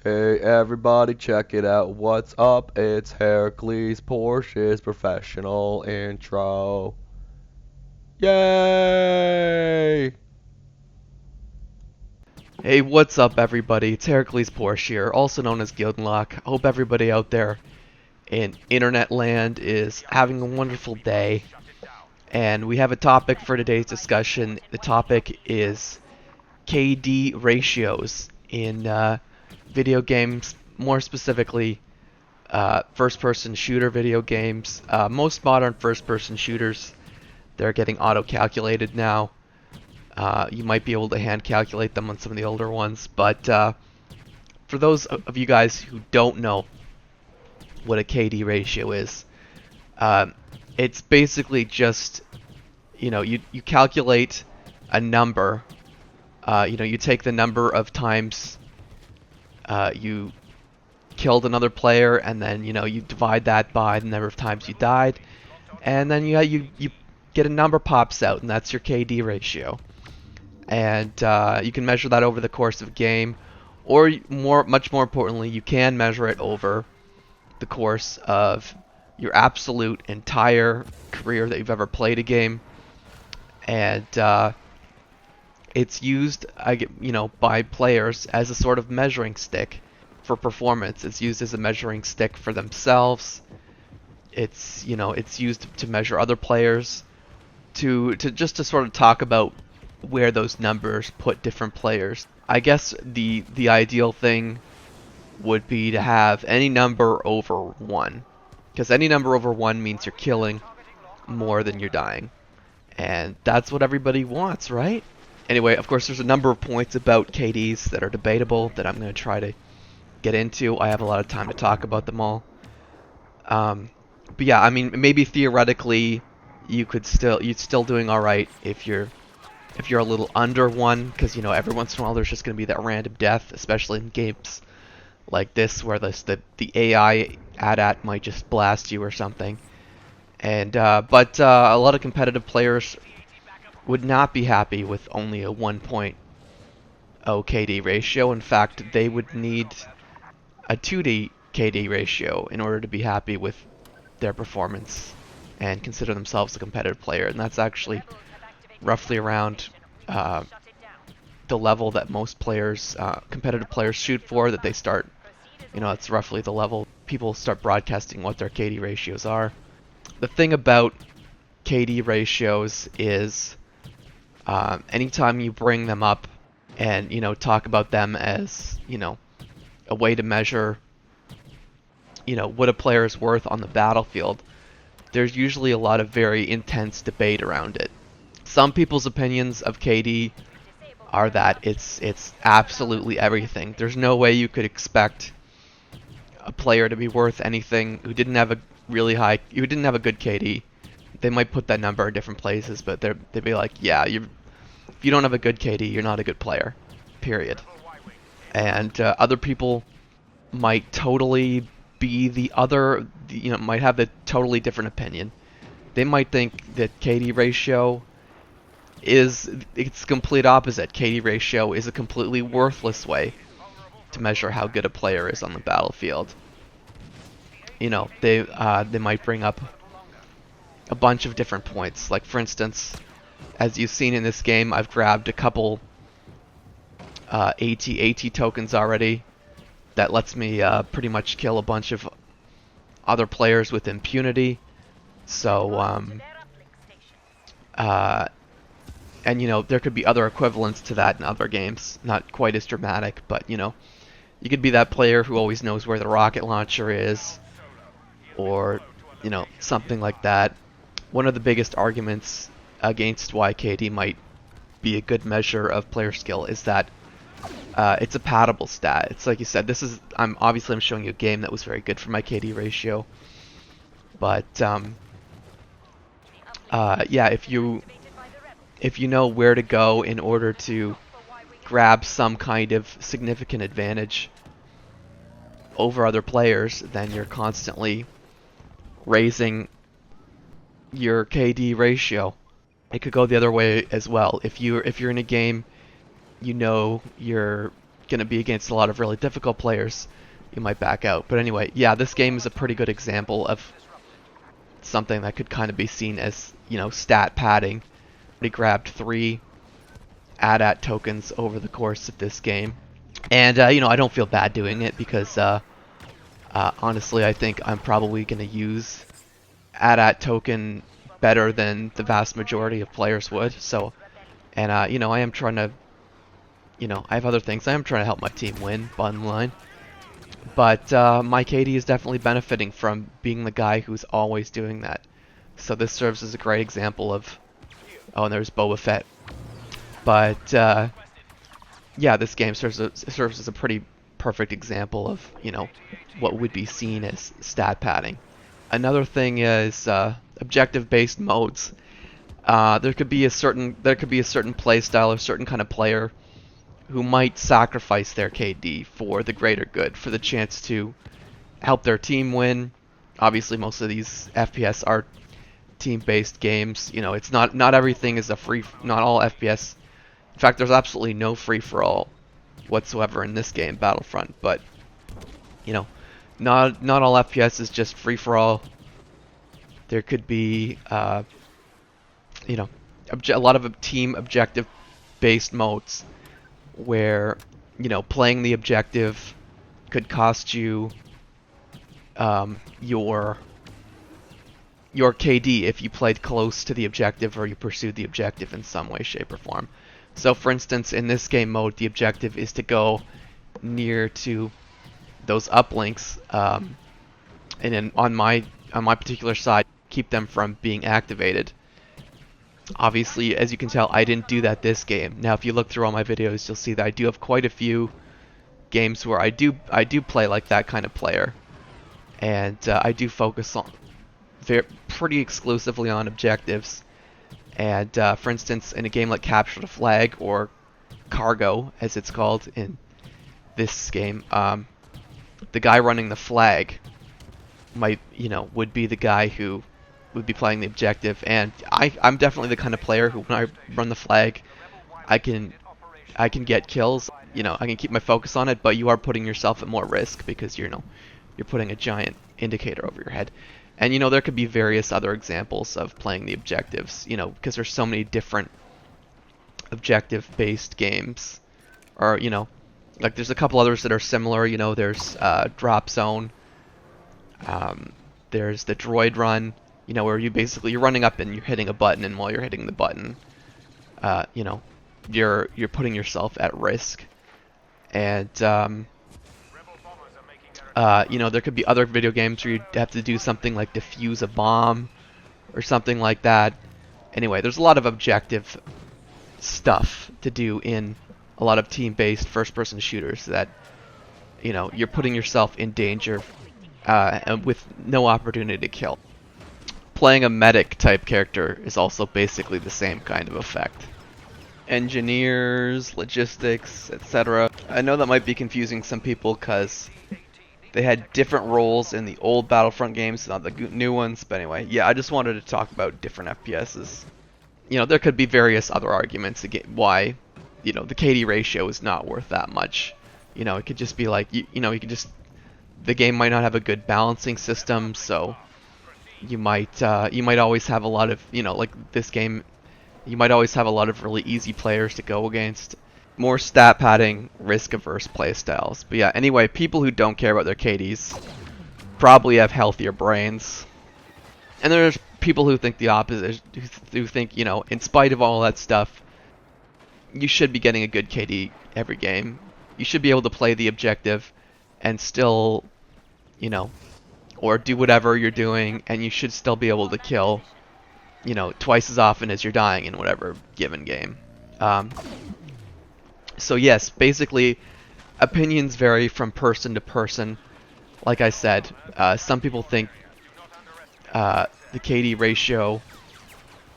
Hey everybody, check it out. What's up? It's Hercules Porsche's professional intro. Yay! Hey, what's up everybody? It's Heracles Porsche here, also known as Gildenlock. I hope everybody out there in internet land is having a wonderful day. And we have a topic for today's discussion. The topic is KD ratios in video games, more specifically first-person shooter video games. Most modern first-person shooters, they're getting auto-calculated now. You might be able to hand calculate them on some of the older ones, but for those of you guys who don't know what a KD ratio is, uh, it's basically just, you calculate a number. You take the number of times you killed another player, and then you divide that by the number of times you died, and then you get a number pops out, and that's your KD ratio. And you can measure that over the course of a game, or much more importantly, you can measure it over the course of your absolute entire career that you've ever played a game. And it's used, by players as a sort of measuring stick for performance. It's used as a measuring stick for themselves. It's used to measure other players, to sort of talk about where those numbers put different players. I guess the ideal thing would be to have any number over 1, because any number over 1 means you're killing more than you're dying, and that's what everybody wants, right? Anyway, of course, there's a number of points about KDs that are debatable that I'm going to try to get into. I have a lot of time to talk about them all. But yeah, I mean, maybe theoretically you'd still doing all right if you're a little under 1, because every once in a while there's just going to be that random death, especially in games like this where the AI AT-AT might just blast you or something. And but a lot of competitive players would not be happy with only a 1.0 KD ratio. In fact, they would need a 2D KD ratio in order to be happy with their performance and consider themselves a competitive player. And that's actually roughly around the level that most players, competitive players, shoot for. That they start, it's roughly the level people start broadcasting what their KD ratios are. The thing about KD ratios is, anytime you bring them up and talk about them as a way to measure what a player is worth on the battlefield, there's usually a lot of very intense debate around it. Some people's opinions of KD are that it's absolutely everything. There's no way you could expect a player to be worth anything who didn't have a good KD. They might put that number in different places, but they'd be like, yeah, if you don't have a good KD, you're not a good player, period. And other people might totally be might have the totally different opinion. They might think that KD ratio it's complete opposite. KD ratio is a completely worthless way to measure how good a player is on the battlefield. They might bring up a bunch of different points. Like, for instance, as you've seen in this game, I've grabbed a couple AT tokens already that lets me pretty much kill a bunch of other players with impunity. So, and there could be other equivalents to that in other games. Not quite as dramatic, but you could be that player who always knows where the rocket launcher is, or something like that. One of the biggest arguments against why KD might be a good measure of player skill is that it's a paddable stat. It's like you said, I'm showing you a game that was very good for my KD ratio, but yeah, if you know where to go in order to grab some kind of significant advantage over other players, then you're constantly raising your KD ratio. It could go the other way as well. If you're in a game, you're going to be against a lot of really difficult players, you might back out. But anyway, yeah, this game is a pretty good example of something that could kind of be seen as, stat padding. We grabbed 3 AT-AT tokens over the course of this game. And, I don't feel bad doing it because, honestly, I think I'm probably going to use AT-AT token better than the vast majority of players would. So, and, I am trying to, I have other things. I am trying to help my team win, bottom line. But my KD is definitely benefiting from being the guy who's always doing that. So this serves as a great example of... Oh, and there's Boba Fett. But, yeah, this game serves as a pretty perfect example of, what would be seen as stat padding. Another thing is objective-based modes. There could be a certain play style or certain kind of player who might sacrifice their KD for the greater good, for the chance to help their team win. Obviously, most of these FPS are team-based games. It's not everything is not all FPS. In fact, there's absolutely no free-for-all whatsoever in this game, Battlefront. But not all FPS is just free-for-all. There could be a lot of team objective-based modes where playing the objective could cost you your KD if you played close to the objective or you pursued the objective in some way, shape, or form. So, for instance, in this game mode, the objective is to go near to those uplinks, and then on my particular side, keep them from being activated. Obviously, as you can tell, I didn't do that this game. Now, if you look through all my videos, you'll see that I do have quite a few games where I do play like that kind of player, and I do focus on pretty exclusively on objectives. And for instance, in a game like Capture the Flag or Cargo, as it's called in this game, the guy running the flag would be the guy who would be playing the objective, and I'm definitely the kind of player who, when I run the flag, I can get kills. I can keep my focus on it, but you are putting yourself at more risk because you're putting a giant indicator over your head. And there could be various other examples of playing the objectives, because there's so many different objective-based games, or like there's a couple others that are similar. There's Drop Zone. There's the Droid Run. Where you're running up and you're hitting a button, and while you're hitting the button, you're putting yourself at risk. And there could be other video games where you have to do something like defuse a bomb or something like that. Anyway, there's a lot of objective stuff to do in a lot of team-based first-person shooters that you're putting yourself in danger with no opportunity to kill. Playing a medic type character is also basically the same kind of effect. Engineers, logistics, etc. I know that might be confusing some people because they had different roles in the old Battlefront games, not the new ones. But anyway, yeah, I just wanted to talk about different FPSs. There could be various other arguments why, the KD ratio is not worth that much. It could just be like, you the game might not have a good balancing system, so you might always have a lot of, like this game, you might always have a lot of really easy players to go against. More stat padding, risk-averse playstyles. But yeah, anyway, people who don't care about their KDs probably have healthier brains. And there's people who think the opposite, who think, in spite of all that stuff, you should be getting a good KD every game. You should be able to play the objective and still, or do whatever you're doing, and you should still be able to kill, twice as often as you're dying in whatever given game. So yes, basically, opinions vary from person to person. Like I said, some people think the KD ratio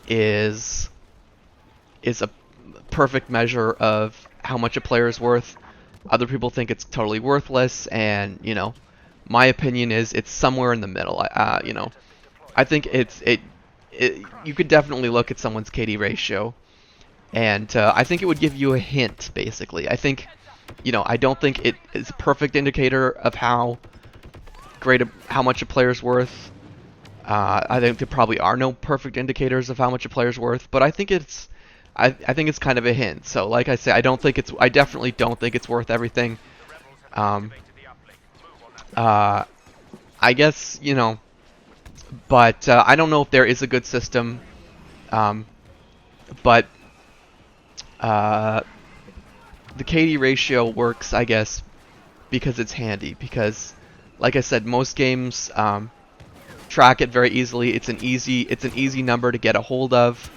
is a perfect measure of how much a player is worth. Other people think it's totally worthless, and my opinion is it's somewhere in the middle. I think you could definitely look at someone's KD ratio, and I think it would give you a hint. Basically, I think I don't think it is a perfect indicator of how much a player's worth. I think there probably are no perfect indicators of how much a player's worth, but I think I think it's kind of a hint. So, like I say, I definitely don't think it's worth everything. Um, uh, I guess, but I don't know if there is a good system. Um, but uh, the KD ratio works, I guess, because it's handy. Because, like I said, most games track it very easily. It's an easy number to get a hold of.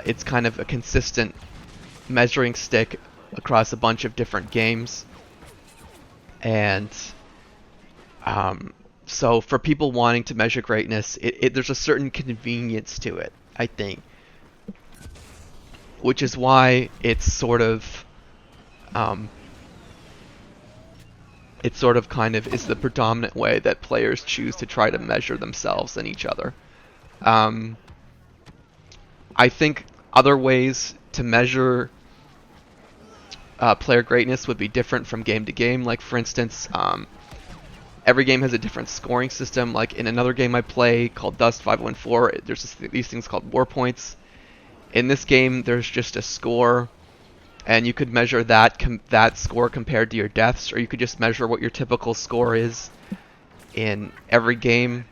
It's kind of a consistent measuring stick across a bunch of different games, and so for people wanting to measure greatness, there's a certain convenience to it, I think, which is why it sort of kind of is the predominant way that players choose to try to measure themselves and each other. I think other ways to measure player greatness would be different from game to game. Like, for instance, every game has a different scoring system. Like in another game I play called Dust 514, there's these things called war points. In this game, there's just a score, and you could measure that score compared to your deaths, or you could just measure what your typical score is in every game.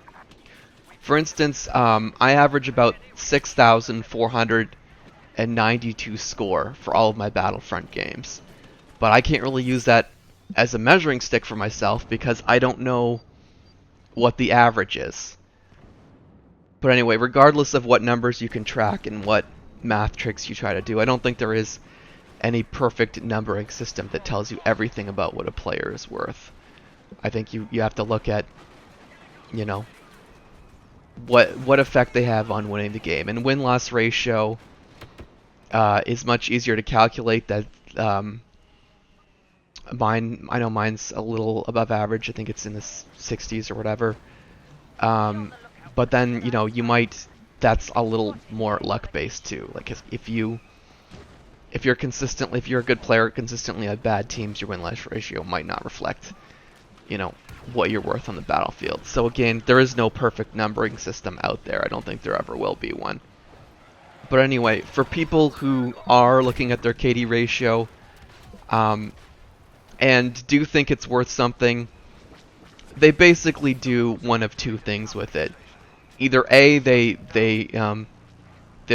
For instance, I average about 6,492 score for all of my Battlefront games, but I can't really use that as a measuring stick for myself because I don't know what the average is. But anyway, regardless of what numbers you can track and what math tricks you try to do, I don't think there is any perfect numbering system that tells you everything about what a player is worth. I think you have to look at, what effect they have on winning the game. And win-loss ratio is much easier to calculate. That I know mine's a little above average. I think it's in the 60s or whatever. But then, that's a little more luck-based too. Like if you're a good player consistently on bad teams, your win-loss ratio might not reflect, what you're worth on the battlefield. So again, there is no perfect numbering system out there. I don't think there ever will be one. But anyway, for people who are looking at their KD ratio, and do think it's worth something, they basically do one of two things with it. Either A, they're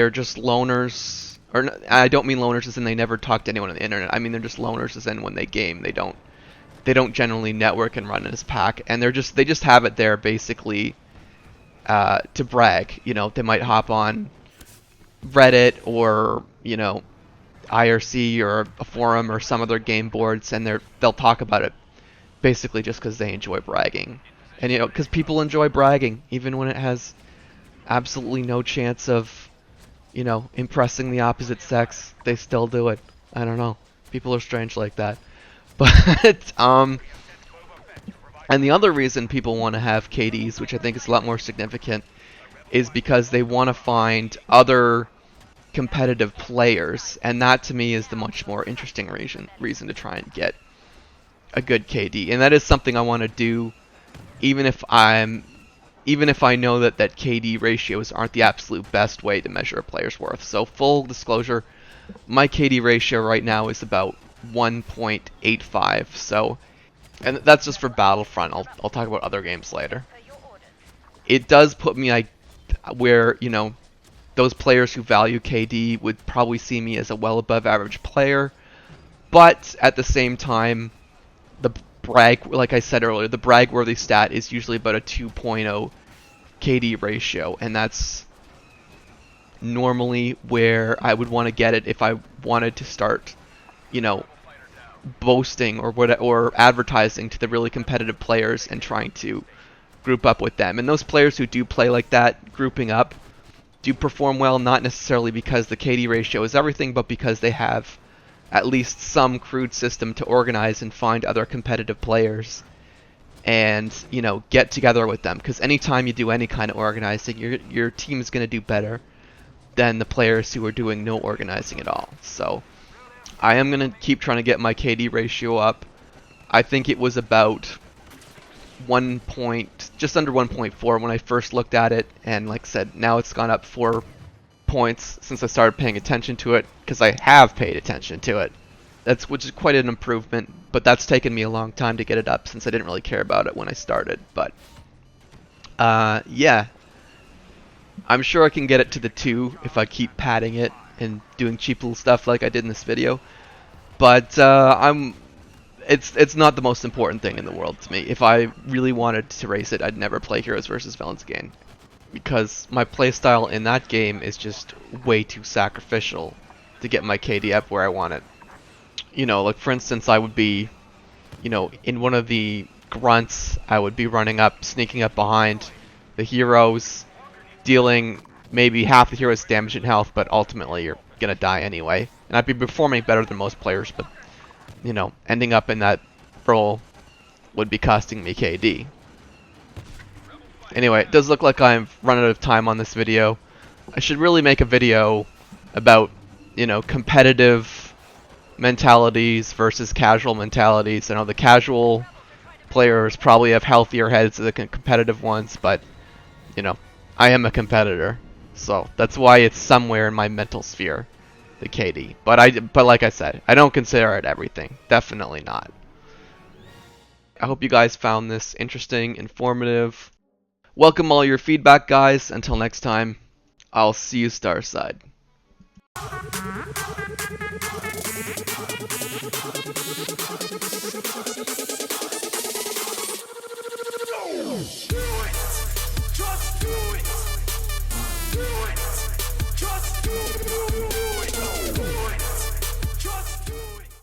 just loners, or I don't mean loners as in they never talk to anyone on the internet. I mean they're just loners as in when they game, they don't generally network and run in as pack, and they just have it there basically to brag. They might hop on Reddit or IRC or a forum or some other game boards, and they'll talk about it basically just because they enjoy bragging. And because people enjoy bragging even when it has absolutely no chance of impressing the opposite sex, they still do it. I don't know, people are strange like that. But and the other reason people want to have KDs, which I think is a lot more significant, is because they want to find other competitive players, and that to me is the much more interesting reason to try and get a good KD. And that is something I want to do even if I know that KD ratios aren't the absolute best way to measure a player's worth. So full disclosure, my KD ratio right now is about 1.85. So, and that's just for Battlefront. I'll talk about other games later. It does put me where those players who value KD would probably see me as a well above average player, but at the same time, like I said earlier, the brag-worthy stat is usually about a 2.0 KD ratio, and that's normally where I would want to get it if I wanted to start, boasting or advertising to the really competitive players and trying to group up with them. And those players who do play like that, grouping up, do perform well, not necessarily because the KD ratio is everything, but because they have at least some crude system to organize and find other competitive players and, get together with them. Because anytime you do any kind of organizing, your team is going to do better than the players who are doing no organizing at all. So I am gonna keep trying to get my KD ratio up. I think it was about just under 1.4 when I first looked at it, and like I said, now it's gone up 4 points since I started paying attention to it, because I have paid attention to it. Which is quite an improvement, but that's taken me a long time to get it up since I didn't really care about it when I started. But yeah, I'm sure I can get it to the 2 if I keep padding it and doing cheap little stuff like I did in this video. But it's not the most important thing in the world to me. If I really wanted to race it, I'd never play Heroes vs. Villains again, because my playstyle in that game is just way too sacrificial to get my KD up where I want it. You know, like for instance, I would be, in one of the grunts, I would be running up, sneaking up behind the heroes, dealing maybe half the hero's damage and health, but ultimately you're gonna die anyway. And I'd be performing better than most players, but ending up in that role would be costing me KD. Anyway, it does look like I've run out of time on this video. I should really make a video about, competitive mentalities versus casual mentalities. I know the casual players probably have healthier heads than the competitive ones, but, I am a competitor. So that's why it's somewhere in my mental sphere, the KD. But like I said, I don't consider it everything. Definitely not. I hope you guys found this interesting, informative. Welcome all your feedback, guys. Until next time, I'll see you Starside.